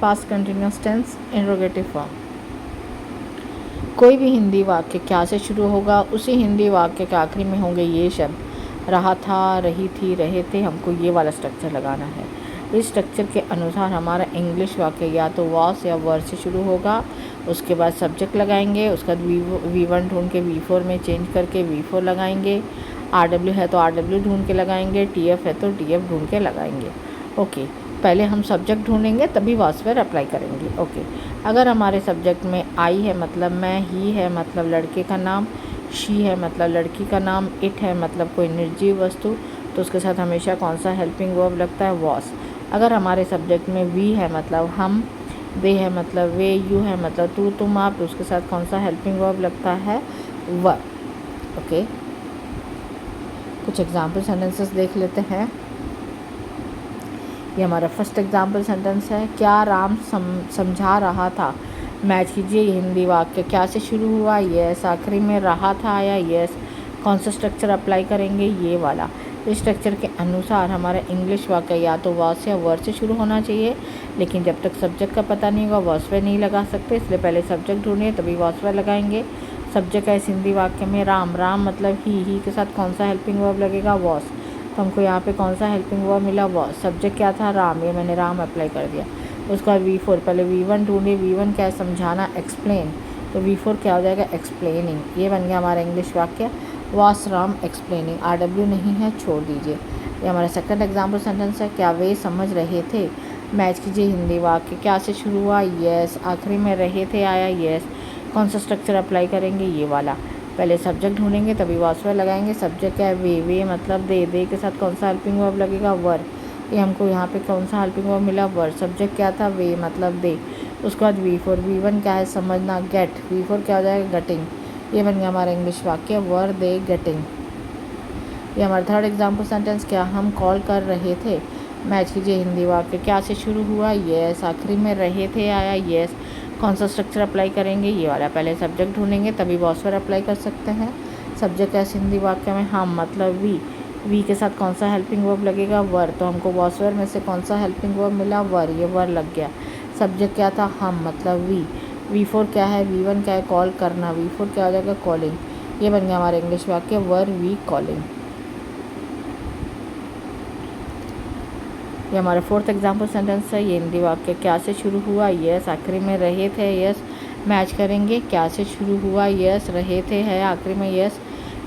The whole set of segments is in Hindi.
Past continuous tense interrogative form. कोई भी हिंदी वाक्य क्या से शुरू होगा, उसी हिंदी वाक्य के आखिरी में होंगे ये शब्द। रहा था, रही थी, रहे थे। हमको ये वाला स्ट्रक्चर लगाना है। इस स्ट्रक्चर के अनुसार हमारा इंग्लिश वाक्य या तो वॉस या वर से शुरू होगा। उसके बाद सब्जेक्ट लगाएंगे, उसके बाद V1 ढूंढ के V4 में चेंज करके V4 लगाएंगे। RW है तो RW ढूंढ के लगाएंगे, TF है तो TF ढूंढ के लगाएंगे। ओके, पहले हम सब्जेक्ट ढूंढेंगे तभी वॉस पर अप्लाई करेंगे। ओके, अगर हमारे सब्जेक्ट में आई है मतलब मैं, ही है मतलब लड़के का नाम, शी है मतलब लड़की का नाम, इट है मतलब कोई निर्जीव वस्तु, तो उसके साथ हमेशा कौन सा हेल्पिंग वर्ब लगता है? वॉस। अगर हमारे सब्जेक्ट में वी है मतलब हम, दे है मतलब वे, यू है मतलब तू तुम आप, तो उसके साथ कौन सा हेल्पिंग वर्ब लगता है? वर। ओके, कुछ एग्जाम्पल सेंटेंसेस देख लेते हैं। ये हमारा फर्स्ट एग्जाम्पल सेंटेंस है। क्या राम समझा रहा था? मैच कीजिए। ये हिंदी वाक्य क्या से शुरू हुआ? यस। आखिरी में रहा था आया? यस। कौन सा स्ट्रक्चर अप्लाई करेंगे? ये वाला। इस स्ट्रक्चर के अनुसार हमारा इंग्लिश वाक्य या तो वॉस या वर्ड से शुरू होना चाहिए, लेकिन जब तक सब्जेक्ट का पता नहीं होगा वॉस वे नहीं लगा सकते, इसलिए पहले सब्जेक्ट ढूंढिए तभी वॉस वे लगाएंगे। सब्जेक्ट है इस हिंदी वाक्य में राम। राम मतलब ही के साथ कौन सा हेल्पिंग वर्ब लगेगा? वॉस। तो हमको यहाँ पे कौन सा हेल्पिंग वर्ब मिला? वॉस। सब्जेक्ट क्या था? राम, ये मैंने राम अप्लाई कर दिया। उसके बाद V4, पहले V1 ढूंढिए। V1 क्या है? समझाना, एक्सप्लेन, तो V4 क्या हो जाएगा? एक्सप्लेनिंग। ये बन गया हमारा इंग्लिश वाक्य, वॉस राम एक्सप्लेनिंग। RW नहीं है, छोड़ दीजिए। ये हमारा सेकंड एग्जाम्पल सेंटेंस है। क्या वे समझ रहे थे? मैच कीजिए। हिंदी वाक्य क्या से शुरू हुआ? यस। आखिरी में रहे थे आया? यस। कौन सा स्ट्रक्चर अप्लाई करेंगे? ये वाला। पहले सब्जेक्ट ढूंढेंगे तभी वॉस वे लगाएंगे। सब्जेक्ट क्या है? वे मतलब दे, दे के साथ कौन सा हेल्पिंग वर्ब लगेगा? वर। ये हमको यहाँ पे कौन सा हेल्पिंग वर्ब मिला? वर। सब्जेक्ट क्या था? वे मतलब दे। उसके बाद V4, V1 क्या है? समझना, गेट। V4 क्या हो जाएगा? गेटिंग। ये बन गया हमारा इंग्लिश वाक्य, वर दे गेटिंग। ये हमारा थर्ड एग्जाम्पल सेंटेंस। क्या हम कॉल कर रहे थे? मैच कीजिए। हिंदी वाक्य क्या से शुरू हुआ? यस। आखिरी में रहे थे आया? यस। कौन सा स्ट्रक्चर अप्लाई करेंगे? ये वाला। पहले सब्जेक्ट ढूंढेंगे तभी वॉस पर अप्लाई कर सकते हैं। सब्जेक्ट है हिंदी वाक्य में हम मतलब वी के साथ कौन सा हेल्पिंग वर्ब लगेगा? वर। तो हमको वॉस वर में से कौन सा हेल्पिंग वर्ब मिला? वर। ये वर लग गया। सब्जेक्ट क्या था? हम मतलब V4 क्या है? V1 क्या है? कॉल करना। V4 क्या हो जाएगा? कॉलिंग। ये बन गया हमारा इंग्लिश वाक्य, वर वी कॉलिंग। ये हमारा फोर्थ एग्जाम्पल सेंटेंस है। ये हिंदी वाक्य क्या से शुरू हुआ? यस। आखिरी में रहे थे? यस। मैच करेंगे। क्या से शुरू हुआ? यस। रहे थे है आखिरी में? यस।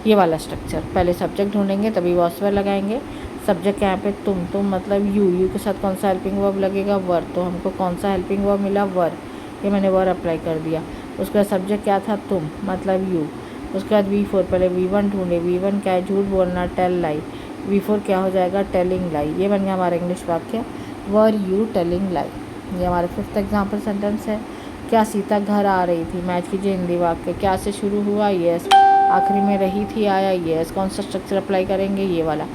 ये वाला स्ट्रक्चर। पहले सब्जेक्ट ढूंढेंगे तभी वॉस वर लगाएंगे। सब्जेक्ट यहाँ पे तुम मतलब यू के साथ कौन सा हेल्पिंग वर्ब लगेगा? वर। तो हमको कौन सा हेल्पिंग वर्ब मिला? वर। ये मैंने वर अप्लाई कर दिया। उसके बाद सब्जेक्ट क्या था? तुम मतलब यू। उसके बाद V4, पहले V1 ढूंढे। V1 क्या है? झूठ बोलना, टेल लाई। V4 क्या हो जाएगा? टेलिंग लाई। ये बन गया हमारा इंग्लिश वाक्य, वर यू टेलिंग लाई। ये हमारा फिफ्थ एग्जाम्पल सेंटेंस है। क्या सीता घर आ रही थी? मैच कीजिए। हिंदी वाक्य क्या से शुरू हुआ? यस। आखिरी में रही थी आया? यस। कौन सा स्ट्रक्चर अप्लाई करेंगे? ये वाला।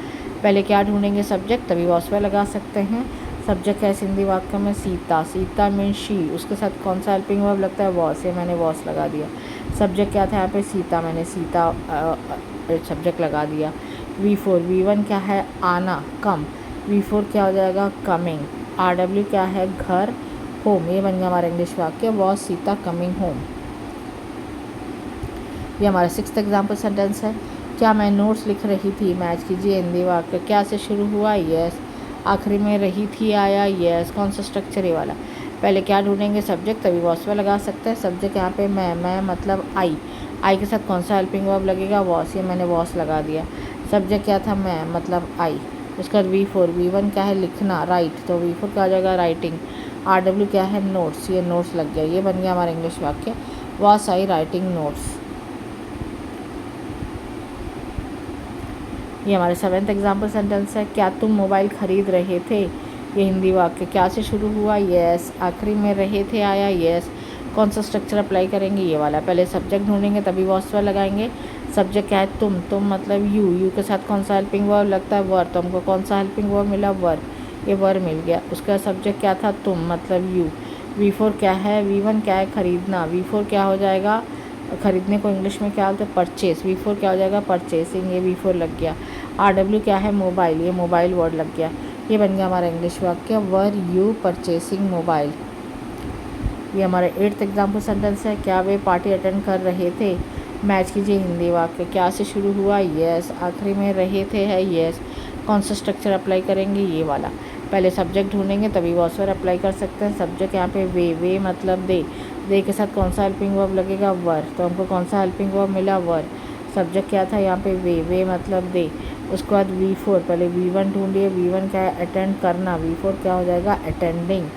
पहले क्या ढूंढेंगे? सब्जेक्ट, तभी वॉस पे लगा सकते हैं। सब्जेक्ट है हिंदी वाक्य में सीता। सीता मीन शी, उसके साथ कौन सा हेल्पिंग वर्ब लगता है? वॉस। ये मैंने वॉस लगा दिया। सब्जेक्ट क्या था यहाँ पे? सीता, मैंने सीता सब्जेक्ट लगा दिया। V4, V1 क्या है? आना, कम। V4 क्या हो जाएगा? कमिंग। RW क्या है? घर, होम। ये बन गया हमारा इंग्लिश वाक्य, वॉज सीता कमिंग होम। ये हमारा सिक्स्थ एग्जाम्पल सेंटेंस है। क्या मैं नोट्स लिख रही थी? मैच कीजिए। हिंदी वाक्य क्या से शुरू हुआ? यस। आखिरी में रही थी आया? यस। कौन सा स्ट्रक्चर? ये वाला। पहले क्या ढूंढेंगे? सब्जेक्ट, तभी वॉस पे लगा सकते हैं। सब्जेक्ट यहाँ पे मैं मतलब आई के साथ कौन सा हेल्पिंग वर्ब लगेगा? वॉस। ये मैंने वॉस लगा दिया। सब्जेक्ट क्या था? मैं मतलब आई। उसके बाद V4, V1 क्या है? लिखना, राइट, तो V4 क्या हो जाएगा? राइटिंग। RW क्या है? नोट्स। ये नोट्स लग गया। ये बन गया हमारा इंग्लिश वाक्य, वॉस आई राइटिंग नोट्स। ये हमारे सेवेंथ एग्जाम्पल सेंटेंस है। क्या तुम मोबाइल खरीद रहे थे? ये हिंदी वाक्य क्या से शुरू हुआ? यस। आखिरी में रहे थे आया? यस। कौन सा स्ट्रक्चर अप्लाई करेंगे? ये वाला। पहले सब्जेक्ट ढूंढेंगे तभी वॉस पर लगाएंगे। सब्जेक्ट क्या है? तुम मतलब यू के साथ कौन सा हेल्पिंग वर्ब लगता है? वर। तो हमको कौन सा हेल्पिंग वर्ब मिला? वर। ये वर मिल गया। उसका सब्जेक्ट क्या था? तुम मतलब यू। V4 क्या है? V1 क्या है? खरीदना। V4 क्या हो जाएगा? खरीदने को इंग्लिश में क्या बोलते हैं? परचेस। V4 क्या हो जाएगा? परचेसिंग। ये V4 लग गया। RW क्या है? मोबाइल। ये मोबाइल वर्ड लग गया। ये बन गया हमारा इंग्लिश वाक्य वर यू परचेसिंग मोबाइल। ये हमारा 8th एग्जाम्पल सेंटेंस है, क्या वे पार्टी अटेंड कर रहे थे। मैच कीजिए हिंदी वाक्य, क्या से शुरू हुआ, यस, आखिरी में रहे थे है यस, कौन सा स्ट्रक्चर अप्लाई करेंगे, ये वाला। पहले सब्जेक्ट ढूंढेंगे तभी वॉस वर्ब अप्लाई कर सकते हैं। सब्जेक्ट यहाँ पे वे मतलब दे के साथ कौन सा हेल्पिंग वर्ब लगेगा, वर। तो हमको कौन सा हेल्पिंग वर्ब मिला, वर। सब्जेक्ट क्या था यहाँ पे, वे मतलब दे। उसके बाद V4, पहले V1 ढूंढिए। V1 क्या है, अटेंड करना। V4 क्या हो जाएगा, अटेंडिंग।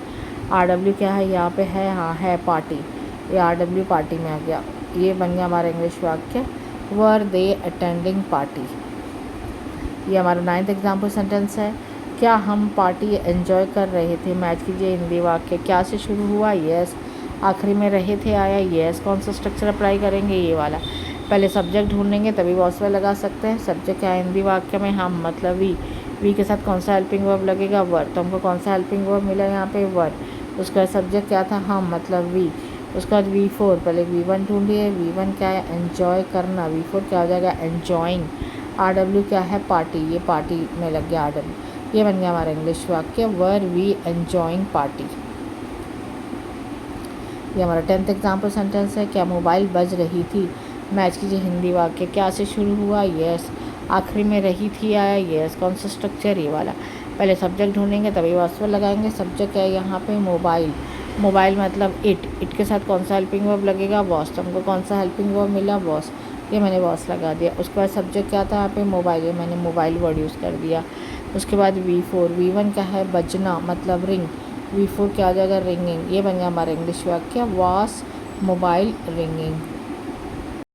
RW क्या है यहाँ पे है, हाँ है पार्टी, ये RW पार्टी में आ गया। ये बन गया हमारा इंग्लिश वाक्य वर दे अटेंडिंग पार्टी। ये हमारा 9th एग्जाम्पल सेंटेंस है, क्या हम पार्टी एंजॉय कर रहे थे। मैच कीजिए हिंदी वाक्य, क्या से शुरू हुआ, यस, आखिरी में रहे थे आया यस, कौन सा स्ट्रक्चर अप्लाई करेंगे, ये वाला। पहले सब्जेक्ट ढूंढेंगे तभी वॉस वर्ब लगा सकते हैं। सब्जेक्ट क्या है हिंदी वाक्य में, हम मतलब वी के साथ कौन सा हेल्पिंग वर्ब लगेगा, वर। तो हमको कौन सा हेल्पिंग वर्ब मिला यहाँ पे, वर। उसका सब्जेक्ट क्या था, हम मतलब वी। उसके बाद V4, पहले V1 ढूंढिए। V1 क्या है, एंजॉय करना। V4 क्या हो जाएगा, एंजॉइंग। RW क्या है, पार्टी, ये पार्टी में लग गया RW। ये बन गया हमारा इंग्लिश वाक्य वर वी एंजॉइंग पार्टी। ये हमारा 10th एग्जाम्पल सेंटेंस है, क्या मोबाइल बज रही थी। मैच कीजिए हिंदी वाक्य, क्या से शुरू हुआ, यस, आखिरी में रही थी आया यस, कौन सा स्ट्रक्चर, ये वाला। पहले सब्जेक्ट ढूंढेंगे तभी वॉस वर्ब लगाएंगे। सब्जेक्ट है यहाँ पे मोबाइल, मोबाइल मतलब इट के साथ कौन सा हेल्पिंग वर्ब लगेगा, वॉस। तो हमको कौन सा हेल्पिंग वर्ब मिला, वॉस। ये मैंने वॉस लगा दिया। उसके बाद सब्जेक्ट क्या था यहाँ पे, मोबाइल, ये मैंने मोबाइल वर्ड यूज़ कर दिया। उसके बाद V4, V1 क्या है, बजना मतलब रिंग। V4 क्या आ जाएगा, रिंगिंग। ये बन गया हमारा इंग्लिश वाक्य वॉस मोबाइल रिंगिंग।